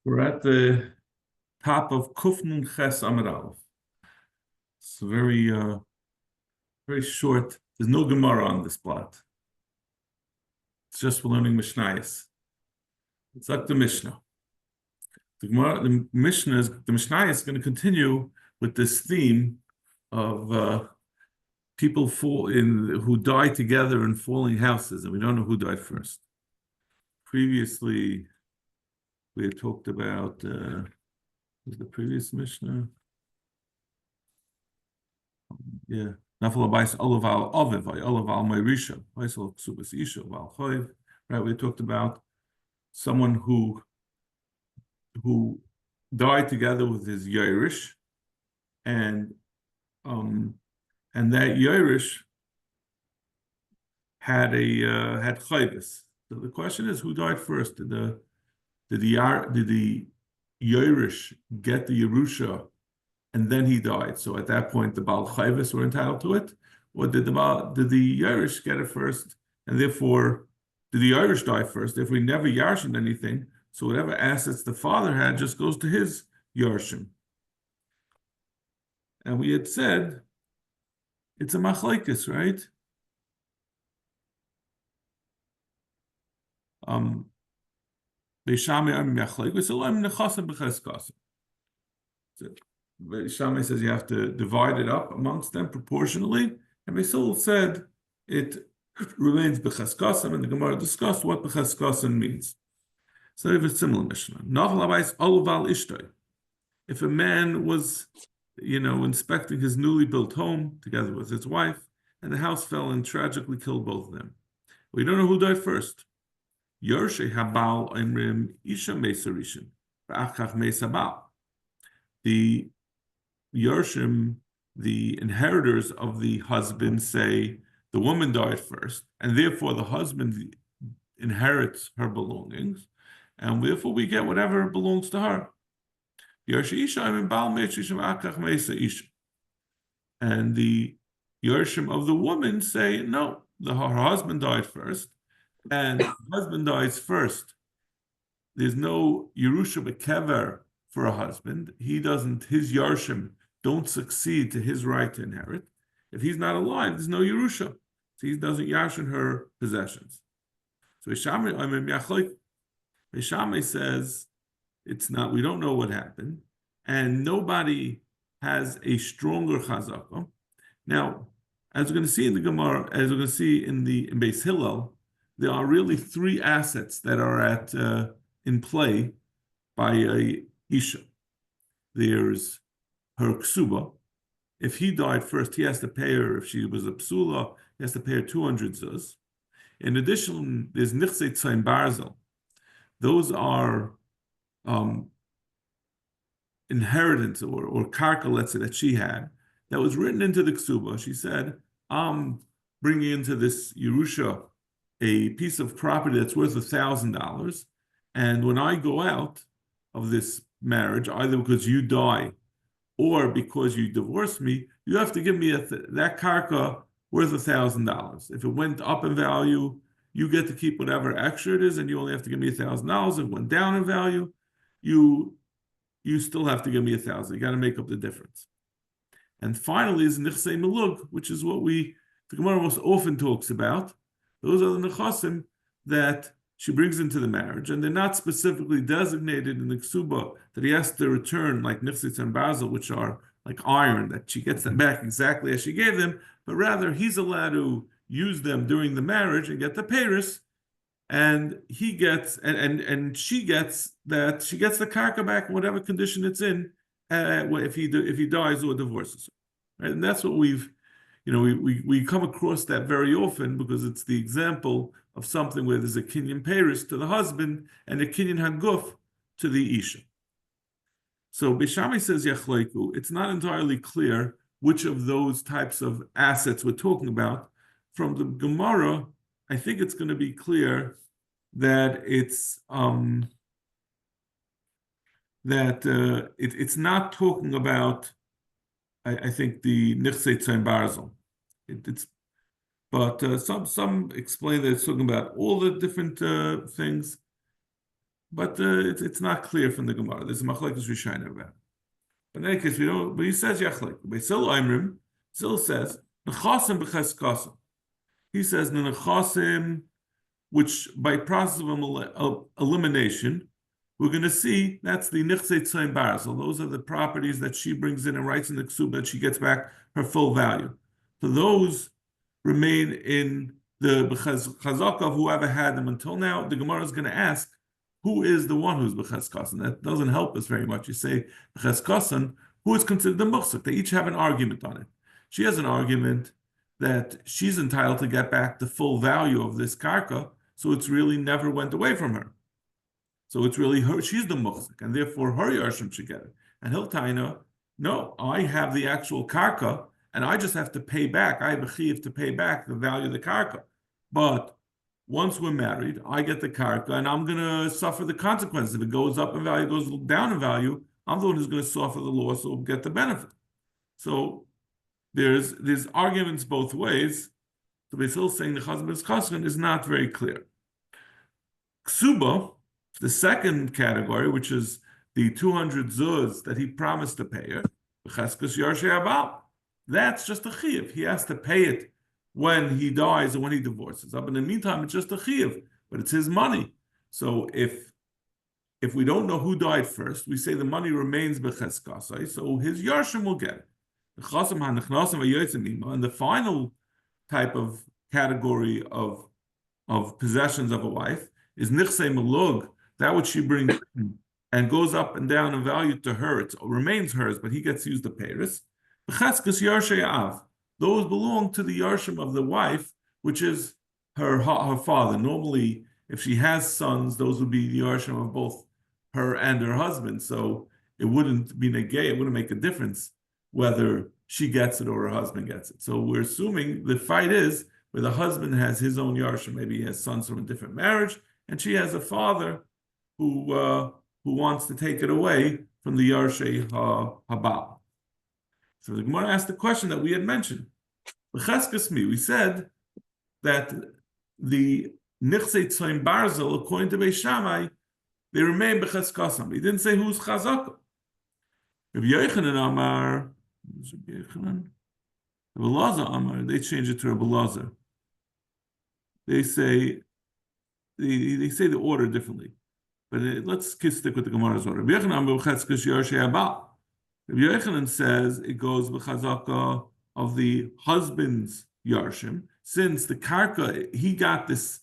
We're at the top of Kufnun Ches Amud Aleph. It's very short. There's no Gemara on this plot. It's just for learning Mishnayos. It's like the Mishnah. The Mishnah is going to continue with this theme of people who die together in falling houses, and we don't know who died first. Previously, we had talked about was the previous Mishnah? Yeah. Right, we talked about someone who died together with his Yerush, and that Yerush had chayvus. So the question is, who died first? Did the Yerush get the Yerusha and then he died? So at that point, the Baal Chayvus were entitled to it, or did the Yerush get it first, and therefore did the Yerush die first? If we never yarshed anything, so whatever assets the father had just goes to his Yarshim. And we had said it's a machlekes, right? Shammai says you have to divide it up amongst them proportionally, and Beisil said it remains b'cheskasim, and the Gemara discussed what b'cheskasim means. So if it's similar Mishnah, if a man was, inspecting his newly built home together with his wife, and the house fell and tragically killed both of them, we don't know who died first. Yorshe habal imrim isha mesarishin, v'achach mesabal. The Yarshim, the inheritors of the husband, say the woman died first, and therefore the husband inherits her belongings, and therefore we get whatever belongs to her. And the Yarshim of the woman say, no, her husband died first, and the husband dies first. There's no Yerusha Bekever for a husband. His Yarshim don't succeed to his right to inherit. If he's not alive, there's no Yerusha. So he doesn't Yarshin her possessions. So Shammai says it's not, we don't know what happened, and nobody has a stronger chazakah. Now, as we're going to see in the Gemara, as we're going to see in Beis Hillel, there are really three assets that are in play by a Isha. There's her ksuba. If he died first, he has to pay her. If she was a psula, he has to pay her 200 zuz. In addition, there's nichsei tzayin barzel. Those are inheritance or karka, let's say, that she had, that was written into the ksuba. She said, I'm bringing into this Yerusha a piece of property that's worth $1,000, and when I go out of this marriage, either because you die or because you divorce me, you have to give me that karka worth $1,000. If it went up in value, you get to keep whatever extra it is, and you only have to give me $1,000. If it went down in value, you still have to give me $1,000. You got to make up the difference. And finally is nichsei melug, which is what the Gemara most often talks about. Those are the nechasim that she brings into the marriage, and they're not specifically designated in the ksuba that he has to return, like nichsitz and basil, which are like iron, that she gets them back exactly as she gave them, but rather he's allowed to use them during the marriage and get the peiros, and he gets and she gets the karka back in whatever condition it's in, if he dies or divorces her. Right? And that's what we come across that very often, because it's the example of something where there's a kinyan peiros to the husband and a kinyan haguf to the isha. So Bishami says yachleiku. It's not entirely clear which of those types of assets we're talking about. From the Gemara, I think it's going to be clear that it's it's not talking about, I think, the nichsei tzayin barzel. But some explain that it's talking about all the different things. but it's not clear from the Gemara. There's a machlekes Rishonim about it. But in any case, we don't. But he says yachleku. Beisil Oimrim, Sil says nechasim b'cheskasim. He says the nechasim, which by process of elimination, we're going to see that's the nichsei tzayin barzel. Those are the properties that she brings in and writes in the ksuba, and she gets back her full value. So those remain in the chazaka of whoever had them until now. The Gemara is going to ask, who is the one who's b'cheskasan? That doesn't help us very much. You say b'cheskasan, who is considered the muhsik? They each have an argument on it. She has an argument that she's entitled to get back the full value of this karka, so it's really never went away from her. So it's really her, she's the muhsik, and therefore her yarshim should get it. And he'll taina, no, I have the actual karka, and I just have to pay back. I have a chiv to pay back the value of the karka. But once we're married, I get the karka, and I'm going to suffer the consequences. If it goes up in value, goes down in value, I'm the one who's going to suffer the loss or get the benefit. So there's arguments both ways. So Basil saying the husband's chaskan is not very clear. Ksuba, the second category, which is the 200 zuz that he promised to pay her, that's just a chiyuv. He has to pay it when he dies or when he divorces. But in the meantime, it's just a chiyuv, but it's his money. So if we don't know who died first, we say the money remains b'cheskasai, so his yarshim will get it. And the final type of category of possessions of a wife is nichsei malug, that which she brings in and goes up and down in value to her. It remains hers, but he gets to use the peiros. Those belong to the yarshim of the wife, which is her father. Normally, if she has sons, those would be the yarshim of both her and her husband. So it wouldn't be negay, it wouldn't make a difference whether she gets it or her husband gets it. So we're assuming the fight is where the husband has his own yarshim, maybe he has sons from a different marriage, and she has a father who wants to take it away from the yarshei habal. So the Gemara asked the question that we had mentioned. We said that the nichsei tzoim barzel, according to Beis Shammai, they remain b'cheskasam. He didn't say who's chazaka. Rabbi Yochanan Amar, Rabbi Elazar Amar, they change it to Rabbi Elazar. They say the order differently, but let's stick with the Gemara's order. Rabbi Yochanan Amar b'cheskes yarshei habal. Rabbi Yochanan says it goes b'chazaka of the husband's yarshim, since the karka, he got this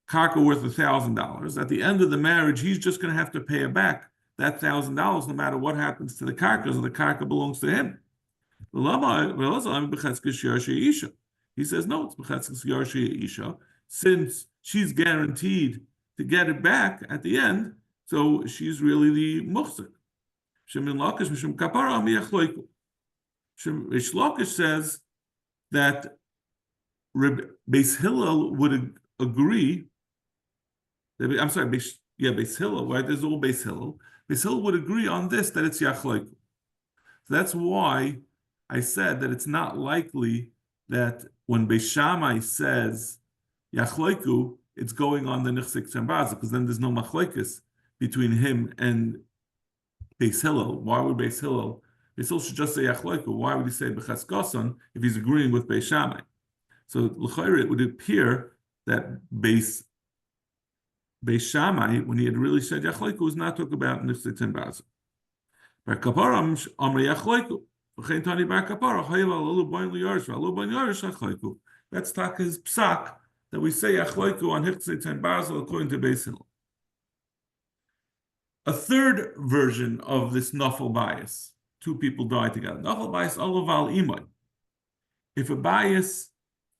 karka worth $1,000. At the end of the marriage, he's just going to have to pay her back that $1,000, no matter what happens to the karka, so the karka belongs to him. He says, no, it's b'chetzkes yarshei isha, since she's guaranteed to get it back at the end, so she's really the muhsik. Reish Lakish says that Beis Hillel would agree. I'm sorry, Beis Hillel, right? There's all Beis Hillel. Beis Hillel would agree on this, that it's yachleiku. So that's why I said that it's not likely that when Beis Shammai says yachleiku, it's going on the nichsei tzoim barzel, because then there's no machlekes between him and Beis Hillel. Why would Beis Hillel should just say yachleiku? Why would he say b'cheskasan if he's agreeing with Beis Shammai? So l'chayre, it would appear that Beis Shammai, when he had really said yachleiku, was not talking about nichsei tzoim barzel. Bar kaparam amrei yachleiku. V'chein tani bar kapara hayav alalu bain liyarish v'alalu bain liyarish yachleiku. That's his psak that we say yachleiku on nichsei tzoim barzel according to Beis Hillel. A third version of this nafal bias. Two people died together. Nafal bias alaval imay. If a bias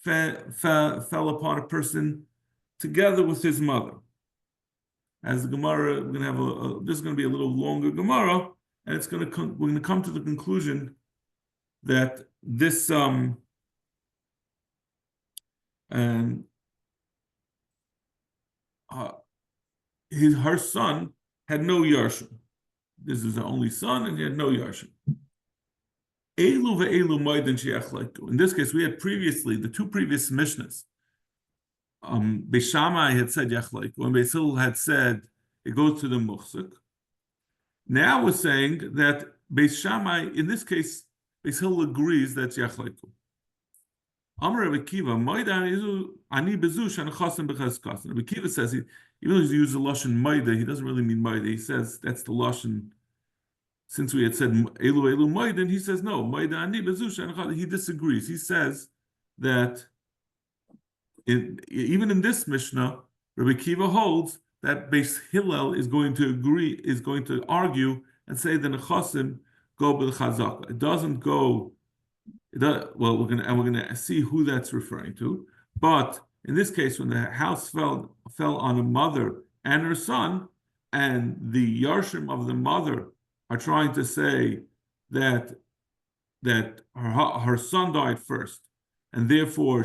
fell upon a person together with his mother, as the Gemara, we're going to have this is going to be a little longer Gemara, and we're going to come to the conclusion that this her son had no yarshim. This is the only son, and he had no yarshim. Elu ve'elu moedin she'yachleiku. In this case, we had previously the two previous mishnahs. Beis Shammai had said yachleiku, and Beis Hillel had said it goes to the muhsik. Now we're saying that Beis Shammai, in this case, Beis Hillel agrees that's Yachleiku. Amar Rabbi Kiva, ani bezu shanachasim b'chazkasim. Rabbi Kiva says, even though he uses the lashon maida, he doesn't really mean maida. He says that's the lashon. Since we had said elu maida, he says no, maida ani bezu shanachasim. He disagrees. He says that even in this Mishnah, Rabbi Kiva holds that Beis Hillel is going to argue and say the nechasim go b'chazaka. It doesn't go. Well, we're gonna see who that's referring to. But in this case, when the house fell on a mother and her son, and the yarshim of the mother are trying to say that her son died first, and therefore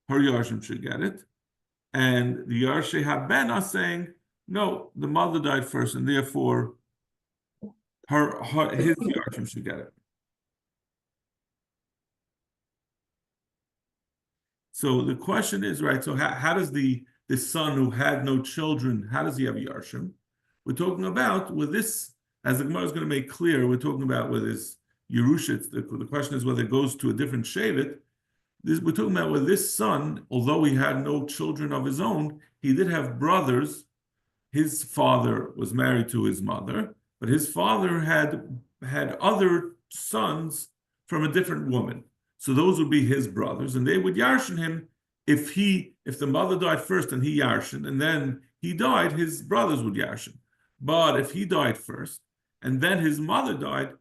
her yarshim should get it, and the yarshei haben are saying no, the mother died first, and therefore his yarshim should get it. So the question is, right, so how does this son who had no children, how does he have Yarshim? We're talking about with this, as the Gemara is going to make clear, we're talking about with his Yerusha. The question is whether it goes to a different Shevet. We're talking about with this son, although he had no children of his own, he did have brothers. His father was married to his mother, but his father had other sons from a different woman. So those would be his brothers, and they would yarshin him if the mother died first and he yarshin, and then he died, his brothers would yarshin. But if he died first and then his mother died,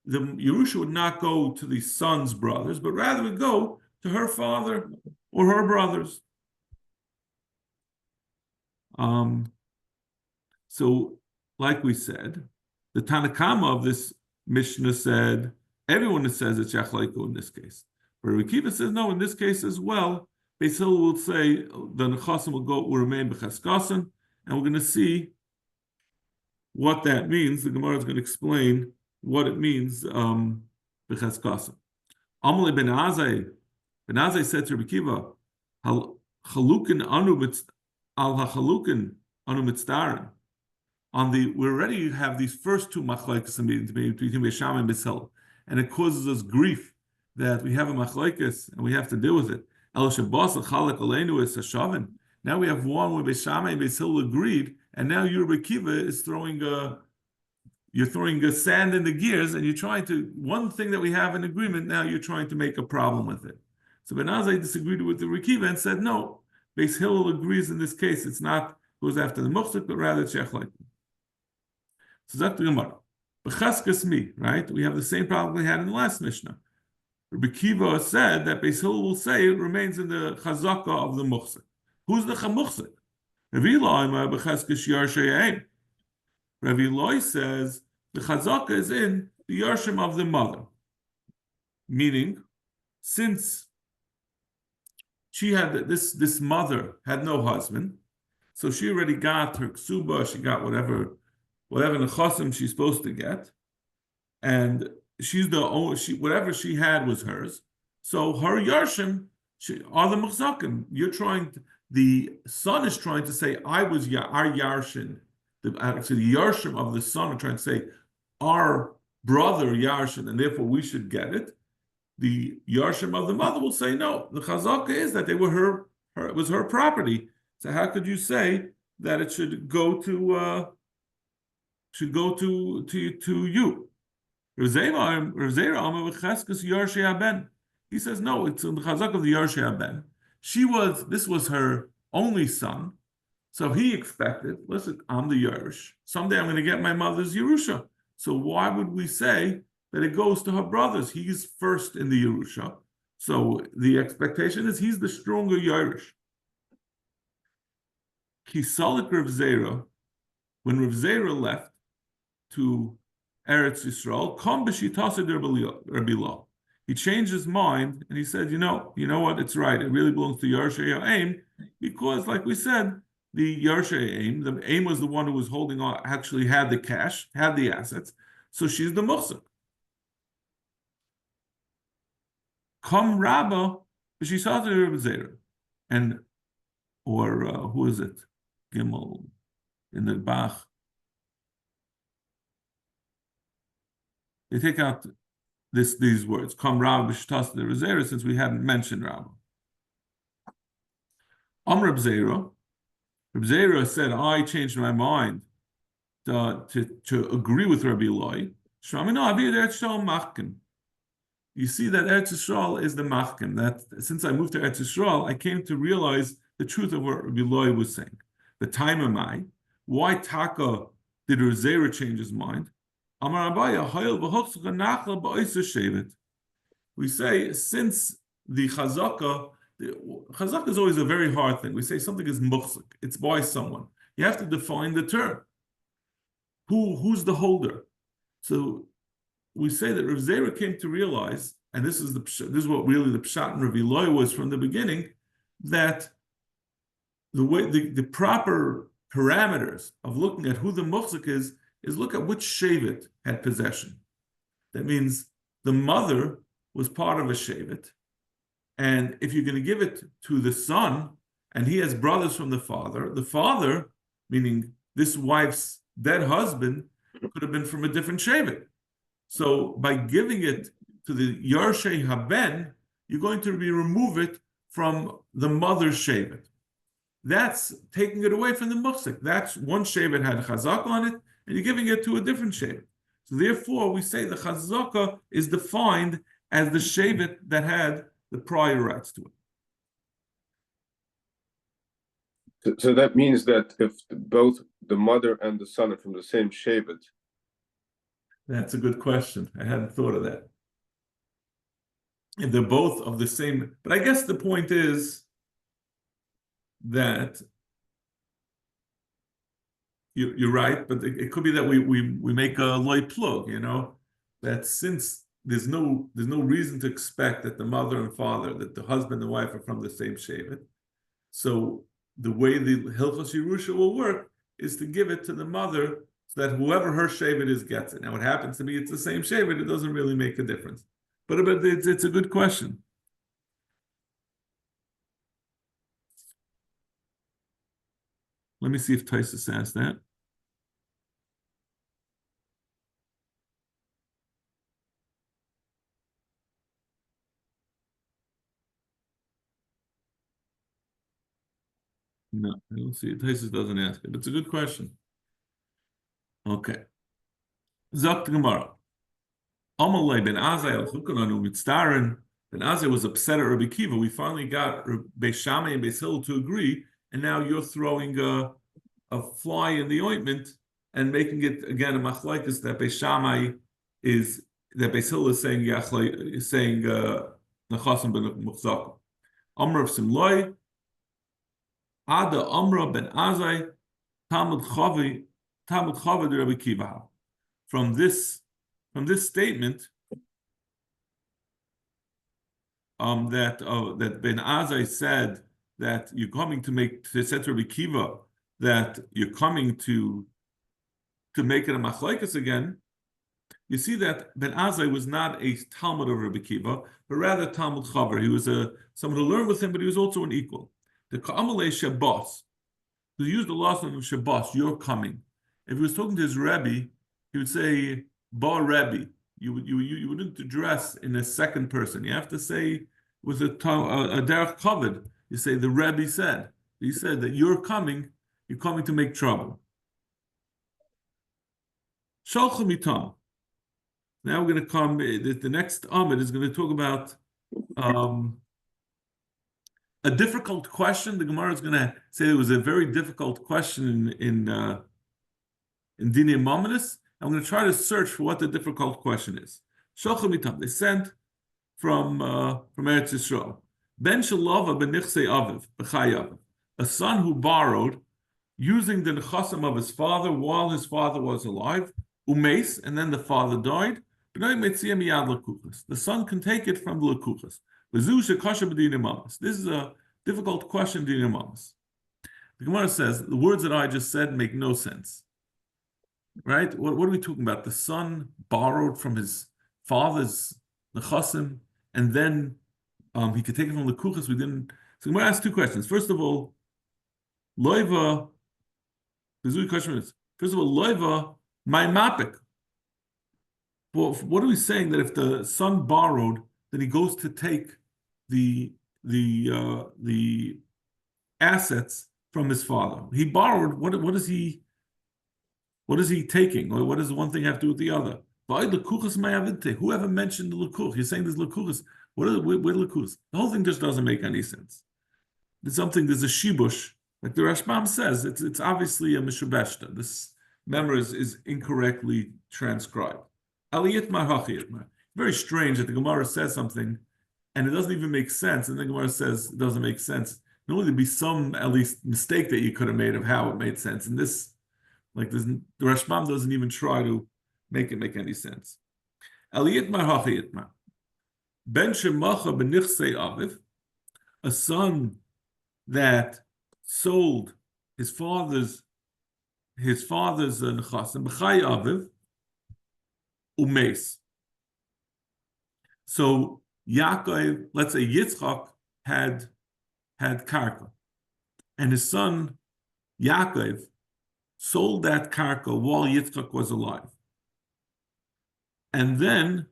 the Yerusha would not go to the son's brothers, but rather would go to her father or her brothers. So, like we said, the Tanakama of this Mishnah said everyone says it's Yachleiku in this case. But Rabbi Kiva says no, in this case as well, Beis Hillel will say the Nechasim will remain b'chaskasim, and we're going to see what that means. The Gemara is going to explain what it means b'chaskasim. Amalei ben Azai said to Rabbi Kiva, Chalukin anu al hachalukin anu mitzdarin. We already have these first two machlekes between Beis Shammai and Beis Hillel, and it causes us grief that we have a machlekes and we have to deal with it. Now we have one where Beis Shammai and Beis Hillel agreed, and now your Rabbi Kiva is throwing a sand in the gears, and you're trying to, one thing that we have in agreement, now you're trying to make a problem with it. So Ben Azai disagreed with the Rabbi Kiva and said, no, Beis Hillel agrees in this case, it's not goes after the muhsik, but rather it's Yachleiku. So that's the Gemara. B'chaskas mi, right? We have the same problem we had in the last Mishnah. Rabbi Kiva said that Beis Hillel will say it remains in the chazaka of the muhsik. Who's the chamuchsik? Rav Eloi b'chaskas yarshayaim. Rav Eloi says the chazaka is in the yarshim of the mother. Meaning, since she had this mother had no husband, so she already got her ksuba, she got whatever nechasim she's supposed to get, and she's the only whatever she had was hers. So her yarshim are the mechzakim. The son is trying to say, I was our yarshin. Actually, the yarshim of the son are trying to say, our brother yarshin, and therefore we should get it. The yarshim of the mother will say, no. The chazaka is that they were it was her property. So how could you say that it should go to you? He says no. It's in the chazak of the Yarshei Haben. This was her only son, so he expected. Listen, I'm the Yerush. Someday I'm going to get my mother's Yerusha. So why would we say that it goes to her brothers? He's first in the Yerusha. So the expectation is he's the stronger Yerush. Kisalik Rav Zera, when Rav Zera left to Eretz Yisrael, Kom b'shitasa Rabbi Lo. He changed his mind and he said, you know what? It's right. It really belongs to Yarshei Ha'aim because, like we said, the Yarshei Ha'aim, the aim was the one who was holding on, actually had the cash, had the assets. So she's the muhsik. Kom Rabba b'shitasa Rabbi Zera, who is it? Gimel. in the Bach. They take out these words. Come Rabbi b'shtas the Rezera, since we hadn't mentioned Rabbi. Reb Zera. Reb Zera said, I changed my mind to agree with Rabbi Eloi. You see that Eretz Yisrael is the machkim. That since I moved to Eretz Yisrael, I came to realize the truth of what Rabbi Eloi was saying. The time am I? Why Taka did Reb Zera change his mind? We say since the chazaka is always a very hard thing. We say something is muchzik, it's by someone. You have to define the term. Who's the holder? So we say that Rav Zera came to realize, and this is what really the pshat in Rav Eloi was from the beginning, that the way the proper parameters of looking at who the muchzik is look at which shevet had possession. That means the mother was part of a shevet, and if you're going to give it to the son, and he has brothers from the father, meaning this wife's dead husband, could have been from a different shevet. So by giving it to the Yarshei Haben, you're going to remove it from the mother's shevet. That's taking it away from the muhsik. That's one shevet had chazaka on it, and you're giving it to a different shevet. So therefore, we say the chazaka is defined as the shevet that had the prior rights to it. So that means that if both the mother and the son are from the same shevet. That's a good question. I hadn't thought of that. If they're both of the same, but I guess the point is that you're right, but it could be that we make a loy plug, that since there's no reason to expect that the mother and father, that the husband and wife are from the same shevet. So the way the Hilchos Yerusha will work is to give it to the mother so that whoever her shevet is gets it. Now it happens to be it's the same shevet, it doesn't really make a difference. But it's a good question. Let me see if Taisus asked that. No, I don't see it. Taisus doesn't ask it, but it's a good question. Okay. Zok the Gemara. Amalei ben Azai al-Chukananu mitzdarin. Ben Azai was upset at Rabbi Kiva. We finally got Beis Shammai and Beis Hillel to agree, and now you're throwing a fly in the ointment and making it again a machlaikas that Beis Shammai is that Beis Hillel is saying nachasim ben muchzakim. Amr of Simloi, Ada Amra ben Azai, Talmud Chavi de Rabbi Kiva. From this statement, that Ben Azai said that you're coming to said to Rabbi Kiva that you're coming to make it a machlaikas again. You see that Ben Azai was not a Talmud of Rabbi Kiva, but rather Talmud Chaver. He was someone who learned with him, but he was also an equal. The Ka'amalei Shabbos, who used the last name of Shabbos, you're coming. If he was talking to his Rebbe, he would say, Ba Rebbe. You wouldn't address in a second person. You have to say with a derech kavod. You say the Rebbe said. He said that you're coming to make trouble. Shalcha mitam. Now we're going to come. The next Amid is going to talk about a difficult question. The Gemara is going to say it was a very difficult question in Dinei Mamonos. I'm going to try to search for what the difficult question is. Shalcha mitam. They sent from Eretz Yisrael. Ben Shalava ben Nichsei Aviv b'chayav. A son who borrowed using the nechasim of his father while his father was alive. Umeis, and then the father died. The son can take it from the lekuchas. This is a difficult question, Dinei Mamonos. The Gemara says the words that I just said make no sense. Right? What are we talking about? The son borrowed from his father's nechasim, and then he could take it from the kuchas. We didn't. So I'm going to ask two questions. First of all, loiva, First of all, loiva my mapik. Well, what are we saying that if the son borrowed, then he goes to take the assets from his father? He borrowed. What is he? What is he taking? Or what does one thing have to do with the other? Whoever mentioned the lukuch? You're saying there's lukuchas. What are where lukuchas? The whole thing just doesn't make any sense. There's a shibush, like the Rashbam says. It's obviously a mishubeshta. This memory is incorrectly transcribed. Aliyitma hachiyitma. Very strange that the Gemara says something and it doesn't even make sense, and the Gemara says it doesn't make sense. Normally there'd be some at least mistake that you could have made of how it made sense. And this, like this, the Rashbam doesn't even try to make it make any sense. Aliyitma hachiyitma. Ben shemacha benichsei aviv, a son that sold his father's nechasim b'chay aviv umes. So Yaakov, let's say Yitzchak had karka, and his son Yaakov sold that karka while Yitzchak was alive, and then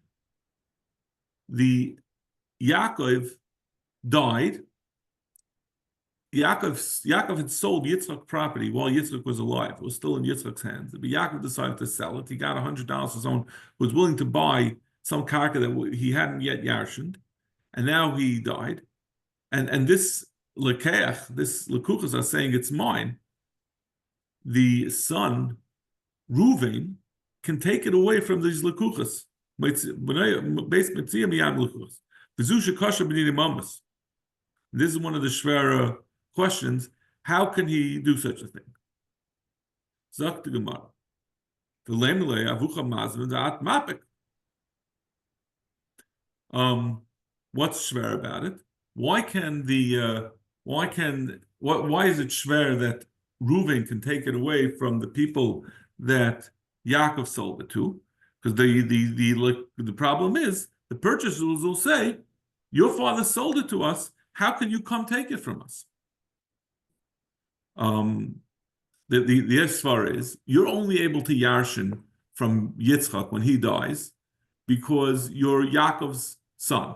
the Yaakov died. Yaakov had sold Yitzchak property while Yitzchak was alive. It was still in Yitzchak's hands. But Yaakov decided to sell it. He got $100 his own, was willing to buy some karka that he hadn't yet yarshened, and now he died. And this lekeach, this lekuchas are saying it's mine. The son, Reuven, can take it away from these lekuchas. This is one of the shvera questions. How can he do such a thing? Zak the Gemara. What's shver about it? Why is it shver that Reuven can take it away from the people that Yaakov sold it to? Because the problem is the purchasers will say, your father sold it to us. How can you come take it from us? The Esvar is you're only able to yarshin from Yitzchak when he dies because you're Yaakov's son.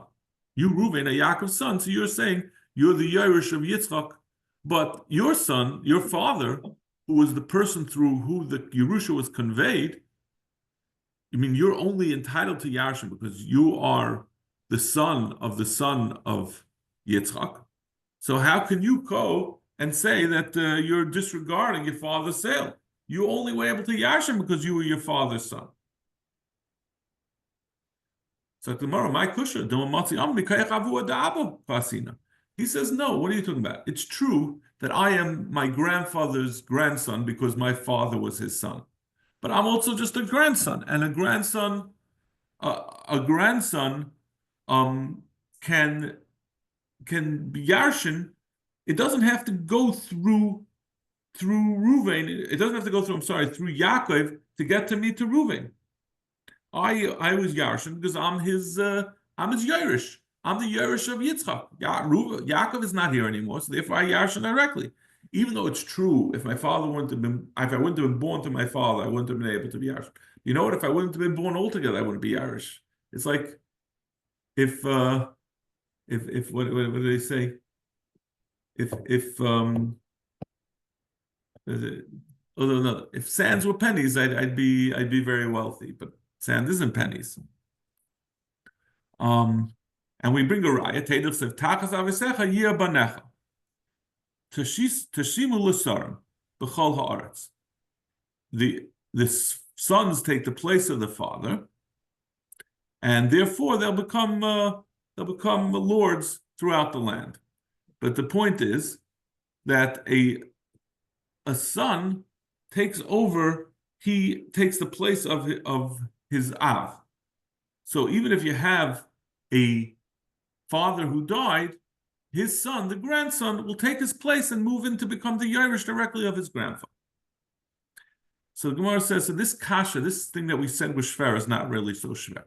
You, Reuven, are Yaakov's son, so you're saying you're the Yerush of Yitzchak, but your son, your father, who was the person through who the Yerusha was conveyed, I mean, you're only entitled to yarshin because you are the son of Yitzchak. So how can you go and say that you're disregarding your father's sale? You only were able to yarshin because you were your father's son. So tomorrow, my kusha, he says, no, what are you talking about? It's true that I am my grandfather's grandson because my father was his son. But I'm also just a grandson, and a grandson can be yarshin. It doesn't have to go through Reuven. It doesn't have to go through Yaakov to get to me to Reuven. I was yarshin because I'm his Yerush. I'm the Yerush of Yitzchak. Yaakov is not here anymore, so therefore I yarshin directly. Even though it's true, if I wouldn't have been born to my father, I wouldn't have been able to be Irish. You know what? If I wouldn't have been born altogether, I wouldn't be Irish. It's like if what do they say? If sands were pennies, I'd be very wealthy, but sand isn't pennies. And we bring a raya. Teiduch says takas avisecha yir banecha. Tashimu l'sarim b'chol haaretz. The sons take the place of the father, and therefore they'll become lords throughout the land. But the point is that a son takes over. He takes the place of his av. So even if you have a father who died, his son, the grandson, will take his place and move in to become the Yerush directly of his grandfather. So the Gemara says, so this kasha, this thing that we said was shver, is not really so shver.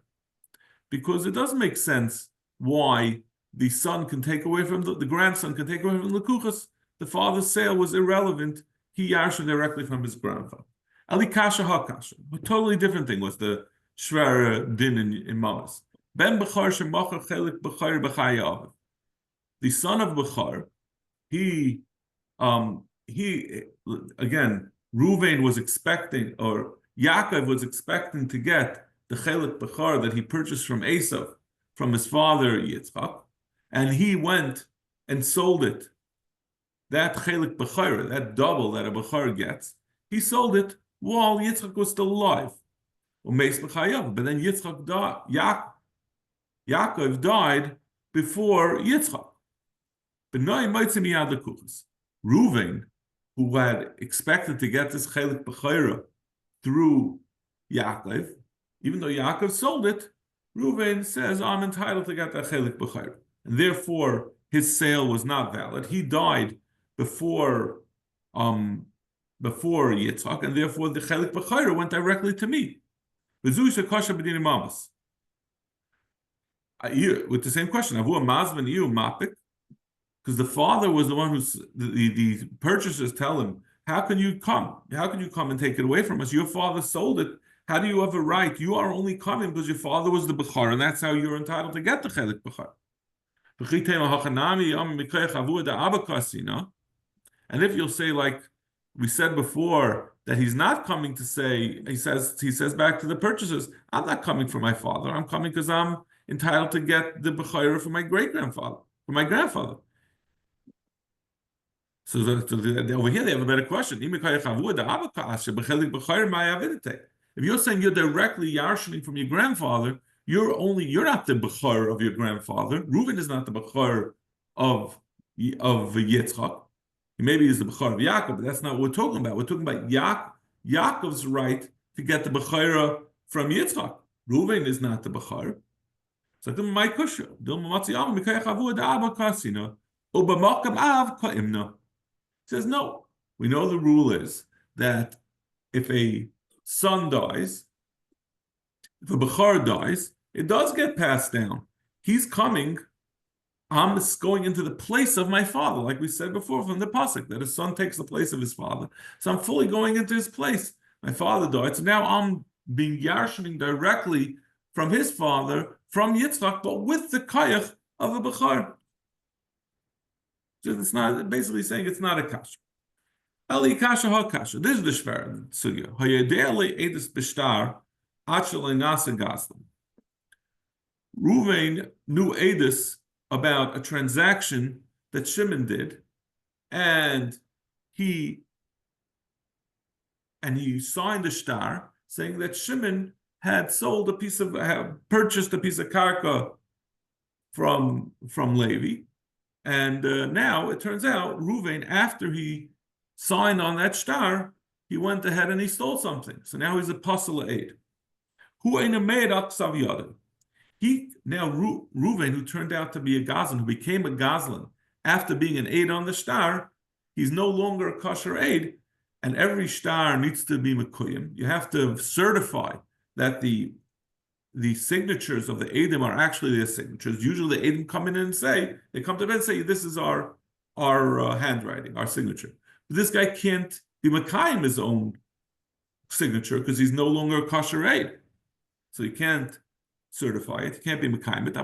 Because it doesn't make sense why the son can take away from the grandson can take away from the kuchas. The father's sale was irrelevant he yarshed directly from his grandfather. Ali kasha ha kasha. A totally different thing was the shver din in Mamas. Ben Bechar shemachar chelik bechar b'chayav. The son of Bechar, he again, Ruvain was expecting, or Yaakov was expecting to get the chelik bechar that he purchased from Esav, from his father Yitzchak, and he went and sold it. That chelik bechar, that double that a bechar gets, he sold it while Yitzchak was still alive. But then Yitzchak died. Yaakov died before Yitzchak. Reuven, who had expected to get this chelik b'chayra through Yaakov, even though Yaakov sold it, Reuven says, I'm entitled to get that chelik b'chayra. And therefore, his sale was not valid. He died before Yitzchak, and therefore the chelik b'chayra went directly to me. With the same question, because the father was the one who's the purchasers tell him, how can you come? How can you come and take it away from us? Your father sold it. How do you have a right? You are only coming because your father was the bechar, and that's how you're entitled to get the chelik bechar. And if you'll say, like we said before, that he's not coming to say, he says back to the purchasers, I'm not coming for my father. I'm coming because I'm entitled to get the bechayra from my great-grandfather, from my grandfather. So over here they have a better question. If you're saying you're directly yarshaning from your grandfather, you're not the bechar of your grandfather. Reuven is not the bechar of Yitzchak. Maybe he's the bechar of Yaakov, but that's not what we're talking about. We're talking about Yaakov's right to get the bechayra from Yitzchak. Reuven is not the bechar. So my kusha, says no. We know the rule is that if a son dies, if a bechar dies, it does get passed down. He's coming. I'm going into the place of my father, like we said before from the pasuk, that a son takes the place of his father. So I'm fully going into his place. My father died, so now I'm being yarshaning directly from his father, from Yitzchak, but with the kayach of a bechar. So it's not basically saying it's not a kasha. Ali kasha ha kasha. This is the shver sugya. Hayedele edus b'shtar achale nasa gaslam. Ruvain knew edus about a transaction that Shimon did, and he signed a shtar saying that Shimon had purchased a piece of karka from Levi, and now it turns out Ruvain, after he signed on that shtar, he went ahead and he stole something. So now he's a pasal aid. Who ain't a made aksav yada? Ruvain, who turned out to be a Gazlan, who became a Gazlan after being an aid on the shtar, he's no longer a kosher aid, and every shtar needs to be mekuyim. You have to certify that the signatures of the Eidim are actually their signatures. Usually the Eidim come in and say, they come to bed and say, this is our handwriting, our signature. But this guy can't be Mekayim his own signature because he's no longer a kosher aid. So he can't certify it. He can't be Mekayim it.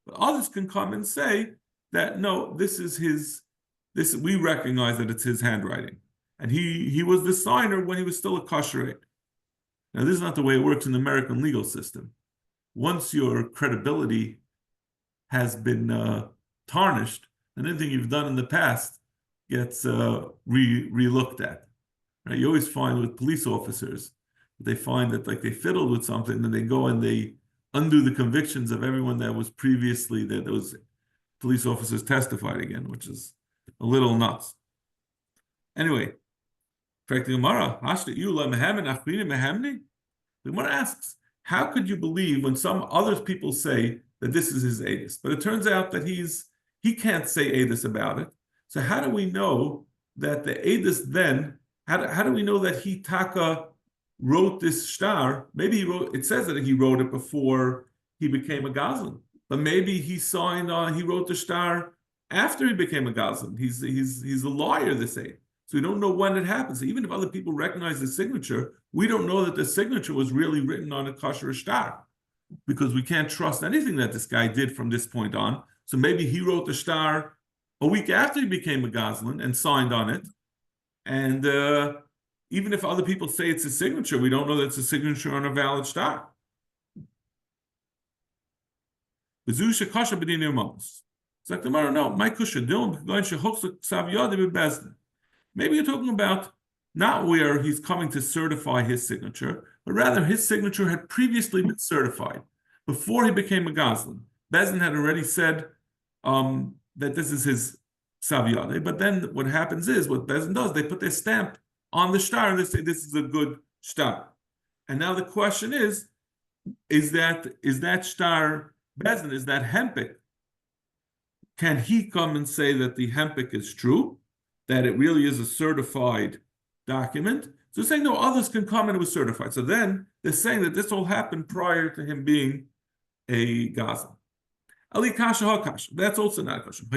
But others can come and say that, no, we recognize that it's his handwriting. And he was the signer when he was still a kosher aid. Now, this is not the way it works in the American legal system. Once your credibility has been tarnished, and anything you've done in the past gets re-looked at. Right? You always find with police officers, they find that like they fiddled with something, and they go and they undo the convictions of everyone that was previously that those police officers testified again, which is a little nuts. Anyway. The Gemara asks, how could you believe when some other people say that this is his edus? But it turns out that he can't say edus about it. So how do we know that the edus then, how do we know that he taka wrote this shtar? Maybe it says that he wrote it before he became a Gazlan. But maybe he wrote the shtar after he became a Gazlan. He's a lawyer, this aid. So we don't know when it happened. So even if other people recognize the signature, we don't know that the signature was really written on a kosher shtar, because we can't trust anything that this guy did from this point on. So maybe he wrote the shtar a week after he became a Goslin and signed on it. And even if other people say it's a signature, we don't know that it's a signature on a valid shtar. It's like tomorrow, no, my kusha maybe you're talking about not where he's coming to certify his signature, but rather his signature had previously been certified before he became a Goslin. Bezdin had already said that this is his Savyade, but then what happens is, what Bezdin does, they put their stamp on the shtar and they say this is a good shtar. And now the question is that shtar Bezdin, is that hempik? Can he come and say that the hempik is true, that it really is a certified document? So saying no, others can come and it was certified. So then they're saying that this all happened prior to him being a Goslin. Ali kasha hakash. That's also not a question.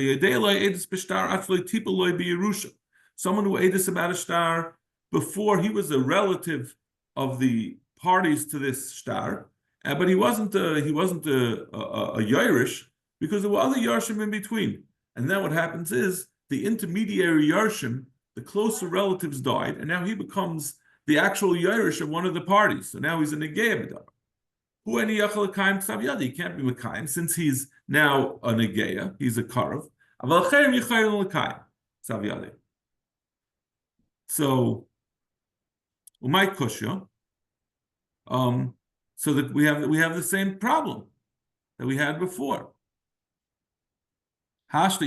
Someone who edis about a shtar before he was a relative of the parties to this shtar, but he wasn't a Yairish, because there were other Yarshim in between. And then what happens is the intermediary Yarshim, the closer relatives, died, and now he becomes the actual Yairish of one of the parties. So now he's a Negea B'davar. Who any Yachal Kaim Ksav Yadi? He can't be Mekayim since he's now a Negea, he's a Karav. Aval Chayim Yichayim L'Kayim Ksav Yadi. So, Umay Kushya. So that we have the same problem that we had before. If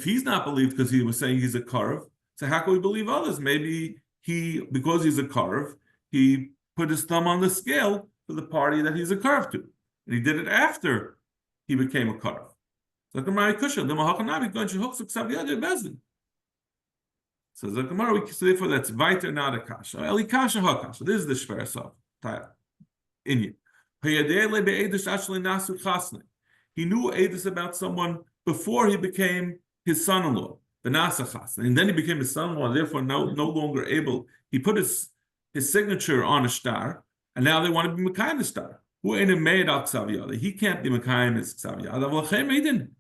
he's not believed because he was saying he's a Karav, so how can we believe others? Maybe because he's a Karav, he put his thumb on the scale for the party that he's a Karav to. And he did it after he became a Karav. So the Gemara, we say therefore that's weiter not a kasha. Eli kasha hakasha. This is the shver sov. In you. He knew edus about someone before he became his son-in-law, the nasachas, and then he became his son-in-law. And therefore, no longer able. He put his signature on a shtar, and now they want to be mekayim the shtar. Who ain't made out ksaviyada? He can't be mekayim his ksaviyada. Avlachem meidin.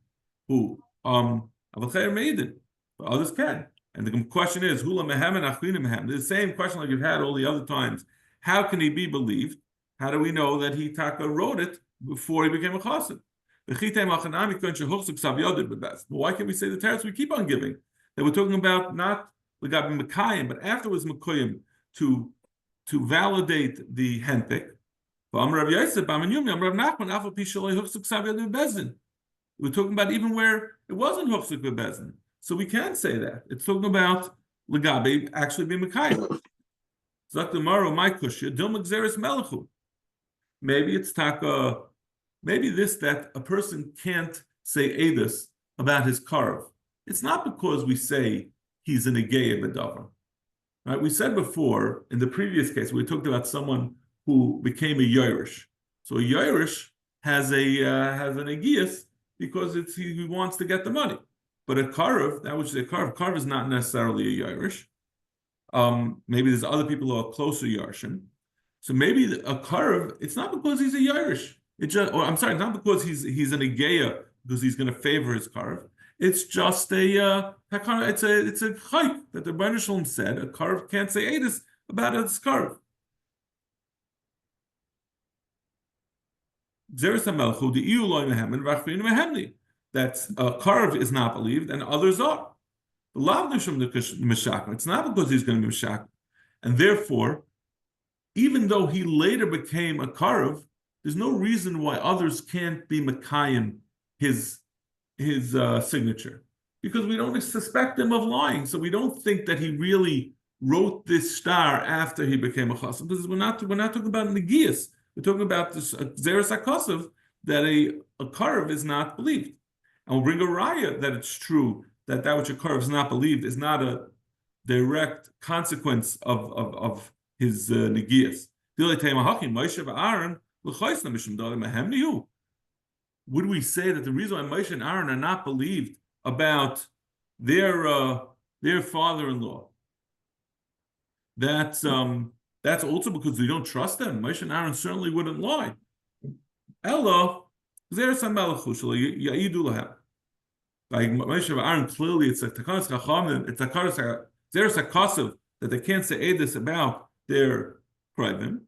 Who avlachem meidin. But others can. And the question is, hula mehem and achlina mehem. The same question like you've had all the other times. How can he be believed? How do we know that he taka wrote it before he became a chassid? Why can't we say the teretz we keep on giving? That we're talking about not legabi mekayim, but afterwards mekayim to validate the hempik. We're talking about even where it wasn't huchzik bebezin. So we can't say that. It's talking about legabe actually being mekayim. Zakdamaru my kushya dilma gzeres melechu. Maybe it's taka. Maybe that a person can't say edus about his karv. It's not because we say he's an Negea B'davar. Right? We said before in the previous case we talked about someone who became a Yairish. So a Yairish has an Agias because he wants to get the money. But a karv, that which is a karv is not necessarily a Yairish. Maybe there's other people who are closer Yarshim. So maybe a karv, it's not because he's a Yairish. It's not because he's an Ageya because he's going to favor his karv. It's just it's a chayk that the Rebbeinu Shalom said a karv can't say edus about its karv. That a karv is not believed and others are. It's not because he's going to be mishak, and therefore, even though he later became a karv, there's no reason why others can't be mekayim his signature, because we don't suspect him of lying. So we don't think that he really wrote this star after he became a chassid. Because we're not talking about negias. We're talking about this zeres hakosov that a karv is not believed, and we'll bring a raya that it's true that which a karv is not believed is not a direct consequence of his negias. Would we say that the reason why Moshe and Aaron are not believed about their father-in-law. That's also because we don't trust them. Moshe and Aaron certainly wouldn't lie. Ella, there's some melachushla ya'idu lahem. Like Moshe and Aaron, clearly it's a takanas chachamim. It's a karas. There's a kasav that they can't say edus about their krivim.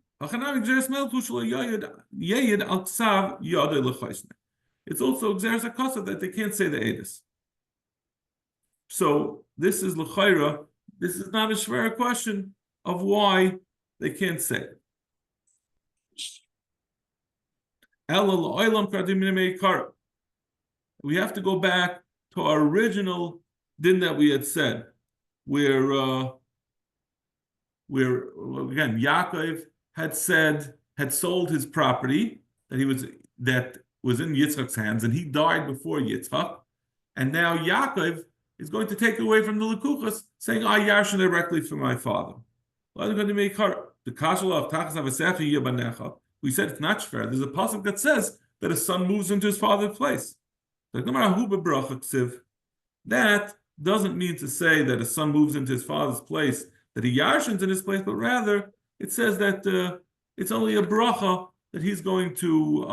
It's also there's a kasav that they can't say the edus. So this is l'chayra. This is not a shvera question of why they can't say it. We have to go back to our original din that we had said, where again Yaakov had sold his property that was in Yitzchak's hands, and he died before Yitzchak, and now Yaakov is going to take away from the Lekuchas, saying, I yarshin directly from my father. We said it's not fair. There's a pasuk that says that a son moves into his father's place. Like no matter who that doesn't mean to say that a son moves into his father's place, that he yarshins in his place, but rather it says that it's only a bracha that he's going to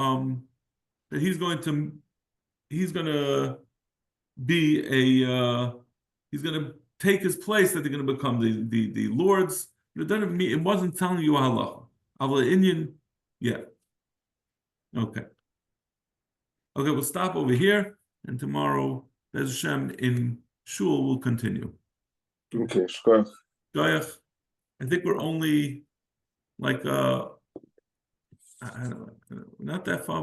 take his place, that they're going to become the lords. It wasn't telling you a halacha. Indian, yeah. Okay, we'll stop over here, and tomorrow, Bez Hashem, in Shul, we'll continue. Okay, shkoyach. I think we're only like I don't know, not that far.